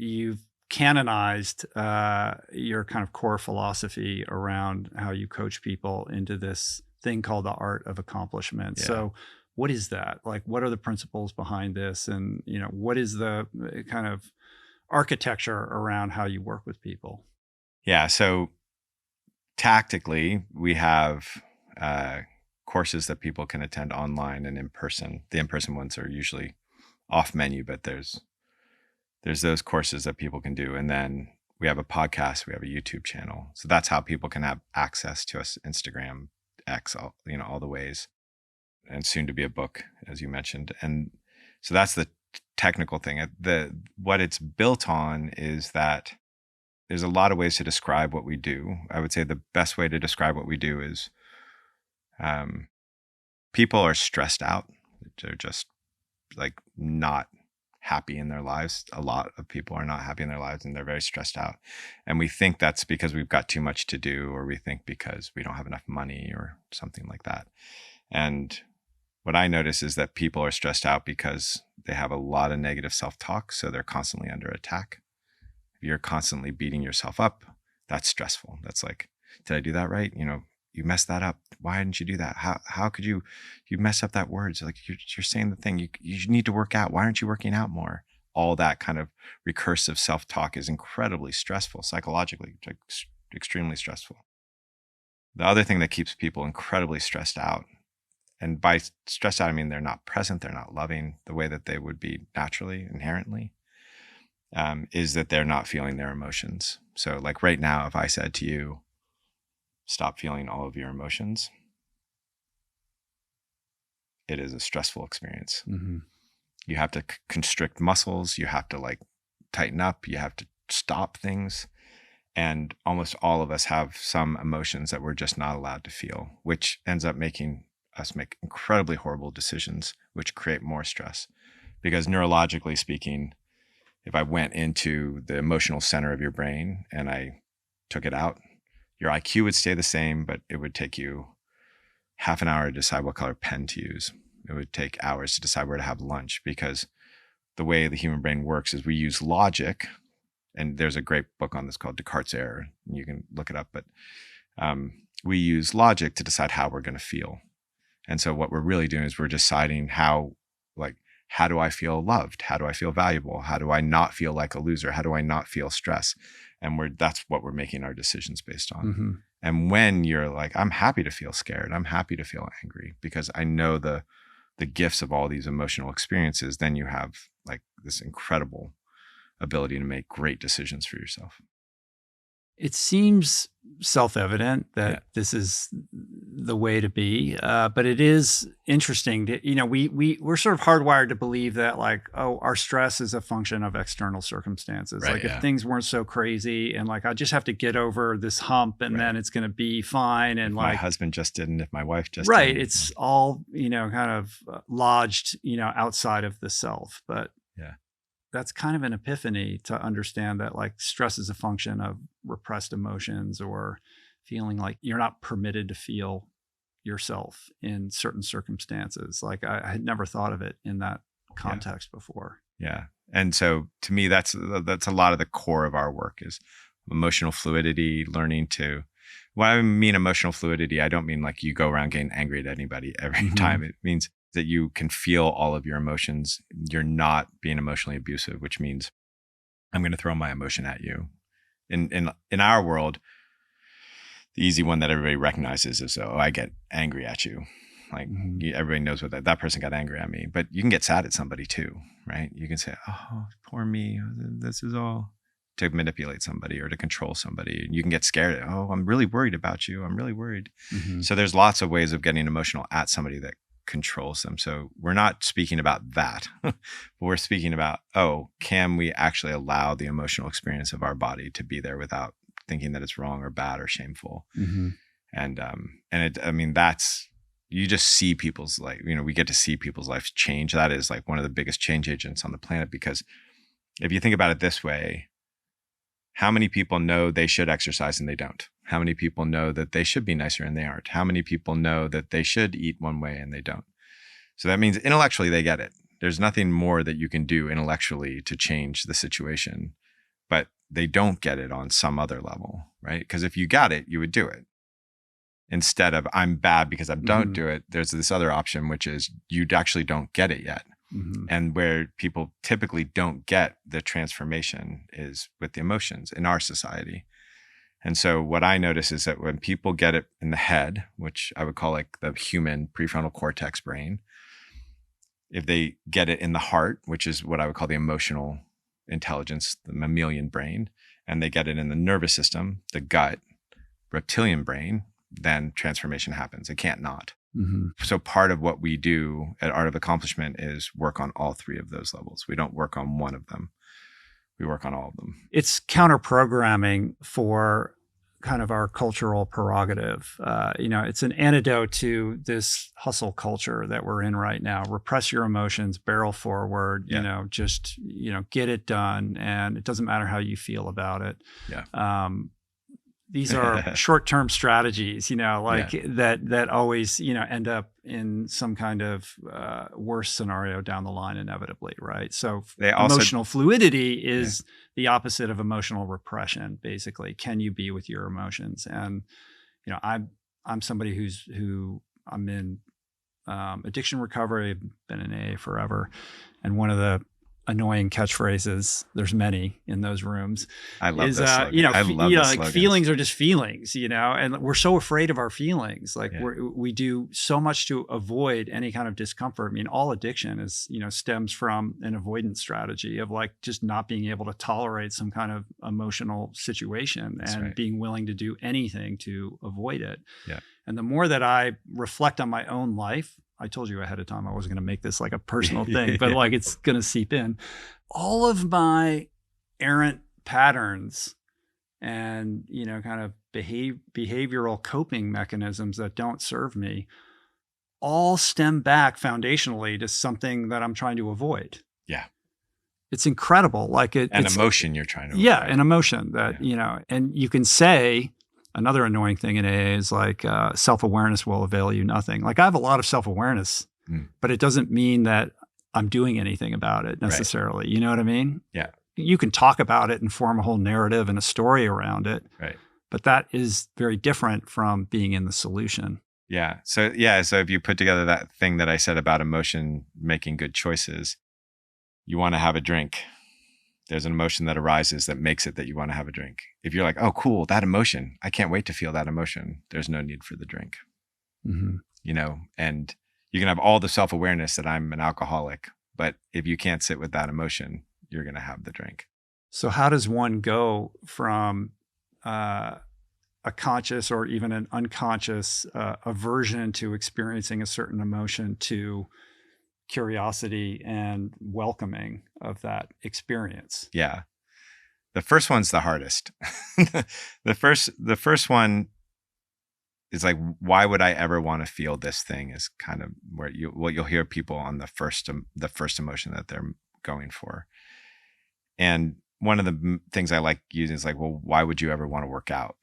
you've canonized your kind of core philosophy around how you coach people into this thing called the art of accomplishment. Yeah. So what is that? Like, what are the principles behind this? And, what is the kind of architecture around how you work with people? Yeah. So tactically, we have courses that people can attend online and in person. The in-person ones are usually off menu, but there's those courses that people can do. And then we have a podcast, we have a YouTube channel. So that's how people can have access to us, Instagram, X, all the ways, and soon to be a book, as you mentioned. And so that's the technical thing. What it's built on is that there's a lot of ways to describe what we do. I would say the best way to describe what we do is people are stressed out. They're just like not happy in their lives. A lot of people are not happy in their lives and they're very stressed out. And we think that's because we've got too much to do, or we think because we don't have enough money or something like that. And what I notice is that people are stressed out because they have a lot of negative self-talk. So they're constantly under attack. If you're constantly beating yourself up, that's stressful. That's like, did I do that right? You messed that up. Why didn't you do that? How could you mess up that word? So like you're saying the thing, you need to work out. Why aren't you working out more? All that kind of recursive self-talk is incredibly stressful psychologically, like extremely stressful. The other thing that keeps people incredibly stressed out, and by stressed out, I mean they're not present, they're not loving the way that they would be naturally, inherently, is that they're not feeling their emotions. So like right now, if I said to you, stop feeling all of your emotions, it is a stressful experience. Mm-hmm. You have to constrict muscles. You have to like tighten up. You have to stop things. And almost all of us have some emotions that we're just not allowed to feel, which ends up making us make incredibly horrible decisions, which create more stress. Because neurologically speaking, if I went into the emotional center of your brain and I took it out, your IQ would stay the same, but it would take you half an hour to decide what color pen to use. It would take hours to decide where to have lunch, because the way the human brain works is we use logic. And there's a great book on this called Descartes' Error. You can look it up, but we use logic to decide how we're going to feel. And so what we're really doing is we're deciding how do I feel loved? How do I feel valuable? How do I not feel like a loser? How do I not feel stress? And that's what we're making our decisions based on. Mm-hmm. And when you're like, I'm happy to feel scared, I'm happy to feel angry because I know the gifts of all these emotional experiences, then you have like this incredible ability to make great decisions for yourself. It seems self-evident that this is the way to be, but it is interesting that, we're sort of hardwired to believe that like, oh, our stress is a function of external circumstances. Right, like if things weren't so crazy and like, I just have to get over this hump and then it's going to be fine. And if like my husband just didn't, if my wife just right. didn't. It's all, kind of lodged, outside of the self, but that's kind of an epiphany to understand that like stress is a function of repressed emotions or feeling like you're not permitted to feel yourself in certain circumstances. Like I had never thought of it in that context before. Yeah. And so to me, that's a lot of the core of our work is emotional fluidity, learning to, when I mean emotional fluidity, I don't mean like you go around getting angry at anybody every time. It means that you can feel all of your emotions. You're not being emotionally abusive, which means I'm going to throw my emotion at you. In our world, the easy one that everybody recognizes is, oh, I get angry at you. Like everybody knows what that person got angry at me, but you can get sad at somebody too, right? You can say, oh, poor me. This is all to manipulate somebody or to control somebody. You can get scared. Oh, I'm really worried about you. I'm really worried. So there's lots of ways of getting emotional at somebody that controls them. So we're not speaking about that, but we're speaking about, can we actually allow the emotional experience of our body to be there without thinking that it's wrong or bad or shameful? And that's, you just see people's we get to see people's lives change. That is like one of the biggest change agents on the planet, because if you think about it this way, how many people know they should exercise and they don't? How many people know that they should be nicer and they aren't? How many people know that they should eat one way and they don't? So that means intellectually they get it. There's nothing more that you can do intellectually to change the situation. but they don't get it on some other level, right? Because if you got it, you would do it. Instead of I'm bad because I don't do it, there's this other option, which is you actually don't get it yet. And where people typically don't get the transformation is with the emotions in our society. And so what I notice is that when people get it in the head, which I would call like the human prefrontal cortex brain, if they get it in the heart, which is what I would call the emotional intelligence, the mammalian brain, and they get it in the nervous system, the gut, reptilian brain, then transformation happens. It can't not. So part of what we do at Art of Accomplishment is work on all three of those levels. We don't work on one of them. We work on all of them. It's counter-programming for kind of our cultural prerogative. It's an antidote to this hustle culture that we're in right now. Repress your emotions, barrel forward, just get it done. And it doesn't matter how you feel about it. These are short-term strategies, that always, end up in some kind of worse scenario down the line inevitably, right? So emotional fluidity is the opposite of emotional repression, basically. Can you be with your emotions? And, I'm somebody I'm in addiction recovery. I've been in AA forever. And one of the annoying catchphrases, there's many in those rooms, I love this slogan. Feelings are just feelings, and we're so afraid of our feelings. We do so much to avoid any kind of discomfort. I mean, all addiction is, stems from an avoidance strategy of just not being able to tolerate some kind of emotional situation and being willing to do anything to avoid it. And the more that I reflect on my own life, I told you ahead of time I wasn't going to make this like a personal thing, but it's going to seep in. All of my errant patterns and, kind of behavioral coping mechanisms that don't serve me all stem back foundationally to something that I'm trying to avoid. Yeah. It's incredible. An emotion you're trying to avoid. Yeah, an emotion that, and you can say, another annoying thing in AA is self-awareness will avail you nothing. I have a lot of self-awareness, but it doesn't mean that I'm doing anything about it necessarily. You know what I mean? Yeah. You can talk about it and form a whole narrative and a story around it. Right. But that is very different from being in the solution. Yeah. So if you put together that thing that I said about emotion making good choices, you want to have a drink. There's an emotion that arises that makes it that you want to have a drink. If you're like, oh, cool, that emotion, I can't wait to feel that emotion, there's no need for the drink. And you can have all the self-awareness that I'm an alcoholic, but if you can't sit with that emotion, you're going to have the drink. So how does one go from a conscious or even an unconscious aversion to experiencing a certain emotion to curiosity and welcoming of that experience? Yeah. The first one's the hardest. The first one is why would I ever want to feel this thing is kind of where you'll hear people on the first emotion that they're going for. And one of the things I like using is well, why would you ever want to work out?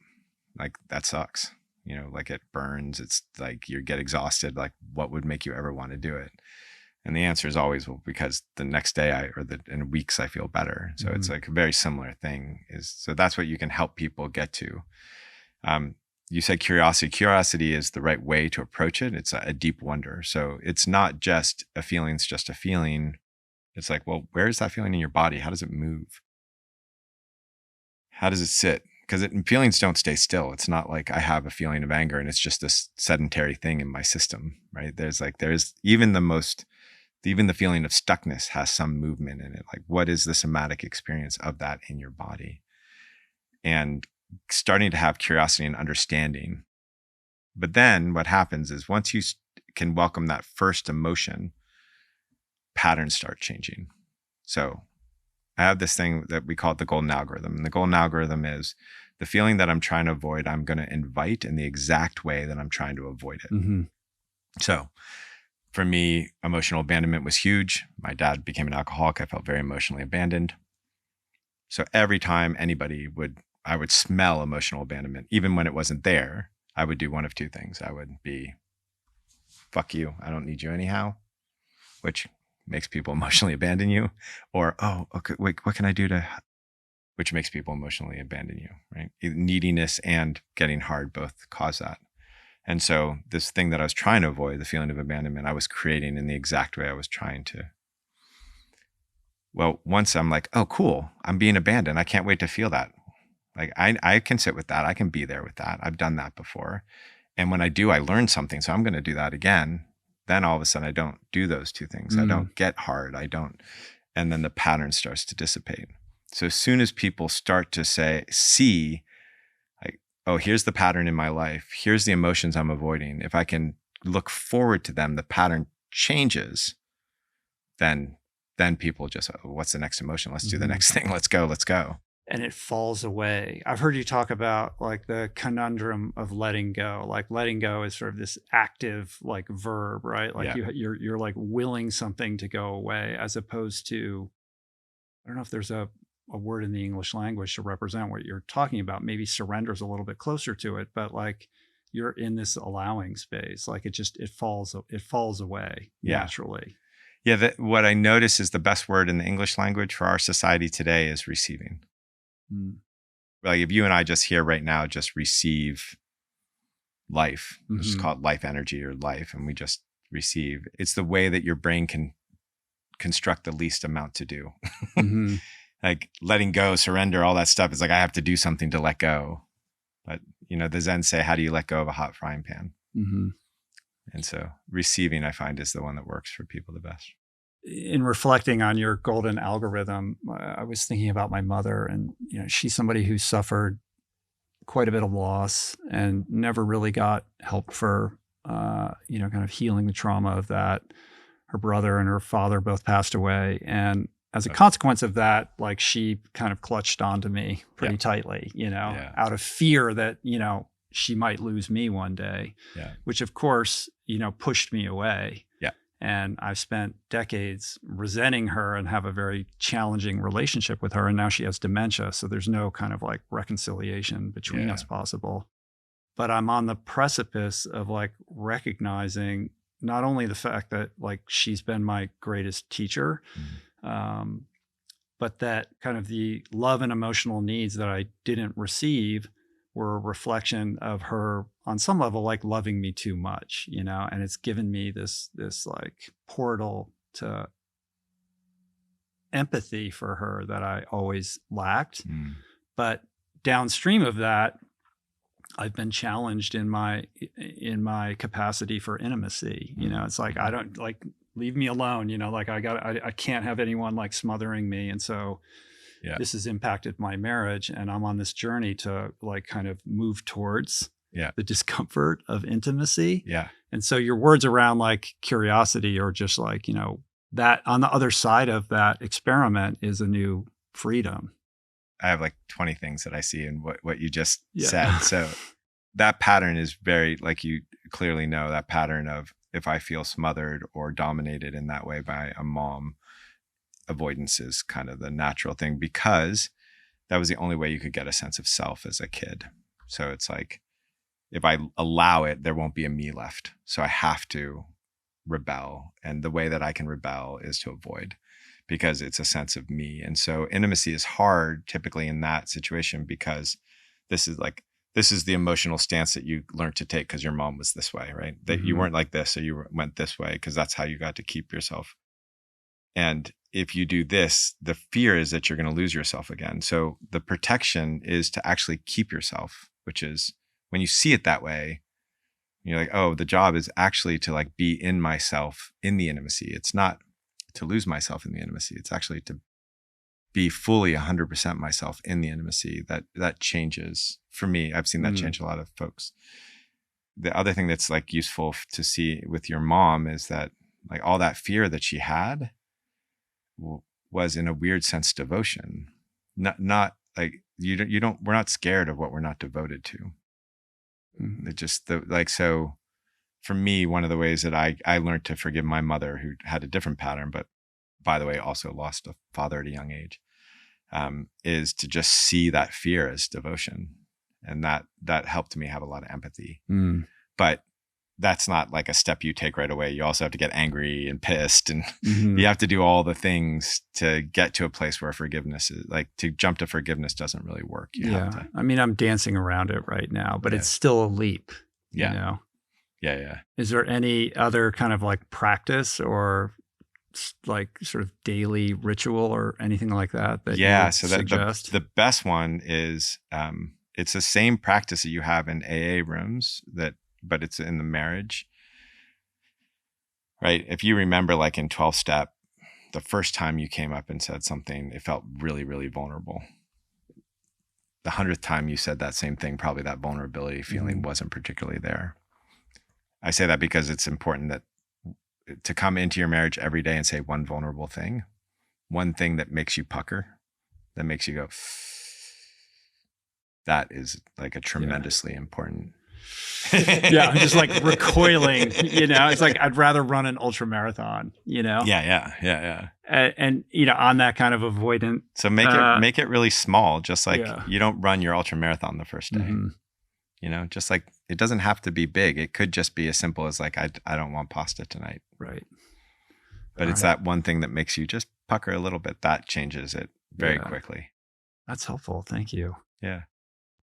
That sucks. It burns. It's you get exhausted. What would make you ever want to do it? And the answer is always, well, because the next day in weeks I feel better. So it's a very similar thing. So that's what you can help people get to. You said curiosity. Curiosity is the right way to approach it. It's a deep wonder. So it's not just a feeling. It's just a feeling. It's well, where is that feeling in your body? How does it move? How does it sit? Because feelings don't stay still. It's not I have a feeling of anger and it's just this sedentary thing in my system, right? There's even the feeling of stuckness has some movement in it. What is the somatic experience of that in your body? And starting to have curiosity and understanding. But then what happens is once you can welcome that first emotion, patterns start changing. So I have this thing that we call it the golden algorithm. And the golden algorithm is the feeling that I'm trying to avoid, I'm going to invite in the exact way that I'm trying to avoid it. So for me, emotional abandonment was huge. My dad became an alcoholic. I felt very emotionally abandoned. So every time I would smell emotional abandonment, even when it wasn't there, I would do one of two things. I would be, fuck you, I don't need you anyhow, which makes people emotionally abandon you. Or, oh, okay, wait, what can I do to which makes people emotionally abandon you, right? Neediness and getting hard both cause that. And so this thing that I was trying to avoid, the feeling of abandonment, I was creating in the exact way I was trying to. Well, once I'm like, oh, cool, I'm being abandoned. I can't wait to feel that. Like I can sit with that. I can be there with that. I've done that before. And when I do, I learn something. So I'm going to do that again. Then all of a sudden I don't do those two things. I don't get hard. And then the pattern starts to dissipate. So as soon as people start to see, like, oh, here's the pattern in my life. Here's the emotions I'm avoiding. If I can look forward to them, the pattern changes. Then people just, oh, what's the next emotion? Let's do the next thing. Let's go. And it falls away. I've heard you talk about like the conundrum of letting go. Like letting go is sort of this active like verb, right? Like you're like willing something to go away, as opposed to, I don't know if there's a word in the English language to represent what you're talking about. Maybe surrender is a little bit closer to it, but like you're in this allowing space. Like it falls away naturally. Yeah. What I notice is the best word in the English language for our society today is receiving. Like if you and I just here right now just receive life, let's just call it life energy or life, and we just receive, it's the way that your brain can construct the least amount to do. Like letting go, surrender, all that stuff is like, I have to do something to let go. But the Zen say, how do you let go of a hot frying pan? And so receiving, I find, is the one that works for people the best. In reflecting on your golden algorithm, I was thinking about my mother, and she's somebody who suffered quite a bit of loss and never really got help for kind of healing the trauma of that. Her brother and her father both passed away, and as a consequence of that, like she kind of clutched onto me pretty tightly, out of fear that she might lose me one day, which of course pushed me away. And I've spent decades resenting her and have a very challenging relationship with her. And now she has dementia. So there's no kind of like reconciliation between us possible. But I'm on the precipice of like recognizing not only the fact that like she's been my greatest teacher, but that kind of the love and emotional needs that I didn't receive were a reflection of her on some level, like loving me too much, and it's given me this like portal to empathy for her that I always lacked. But downstream of that, I've been challenged in my capacity for intimacy. It's like, I don't like, leave me alone, like I can't have anyone like smothering me. And so this has impacted my marriage, and I'm on this journey to like kind of move towards the discomfort of intimacy. And so your words around like curiosity, or just like, that on the other side of that experiment is a new freedom. I have like 20 things that I see in what you just said. So that pattern is very, like you clearly know, that pattern of if I feel smothered or dominated in that way by a mom, avoidance is kind of the natural thing, because that was the only way you could get a sense of self as a kid. So it's like, if I allow it, there won't be a me left. So I have to rebel. And the way that I can rebel is to avoid, because it's a sense of me. And so intimacy is hard typically in that situation, because this is the emotional stance that you learned to take because your mom was this way, right? That you weren't like this, so you went this way because that's how you got to keep yourself. And if you do this, the fear is that you're going to lose yourself again. So the protection is to actually keep yourself, which is when you see it that way, you're like, oh, the job is actually to like be in myself in the intimacy. It's not to lose myself in the intimacy. It's actually to be fully 100% myself in the intimacy. That changes for me. I've seen that change a lot of folks. The other thing that's like useful to see with your mom is that like all that fear that she had was in a weird sense devotion. Not like we're not scared of what we're not devoted to. It just so for me, one of the ways that I learned to forgive my mother, who had a different pattern, but by the way, also lost a father at a young age, is to just see that fear as devotion. And that helped me have a lot of empathy. But that's not like a step you take right away. You also have to get angry and pissed, and you have to do all the things to get to a place where forgiveness is like, to jump to forgiveness doesn't really work. You have to. I mean, I'm dancing around it right now, but it's still a leap. Yeah. You know? Yeah. Is there any other kind of like practice or like sort of daily ritual or anything like that you would suggest? The best one is it's the same practice that you have in AA rooms, but it's in the marriage, right? If you remember, like in 12-step, the first time you came up and said something, it felt really, really vulnerable. The 100th time you said that same thing, probably that vulnerability feeling wasn't particularly there. I say that because it's important that to come into your marriage every day and say one vulnerable thing, one thing that makes you pucker, that makes you go, that is like a tremendously important. I'm just like recoiling, it's like, I'd rather run an ultra marathon, Yeah. And on that kind of avoidant. So make it really small, just like you don't run your ultra marathon the first day. Just like, it doesn't have to be big. It could just be as simple as like, I don't want pasta tonight. Right. But it's that one thing that makes you just pucker a little bit. That changes it very quickly. That's helpful. Thank you. Yeah.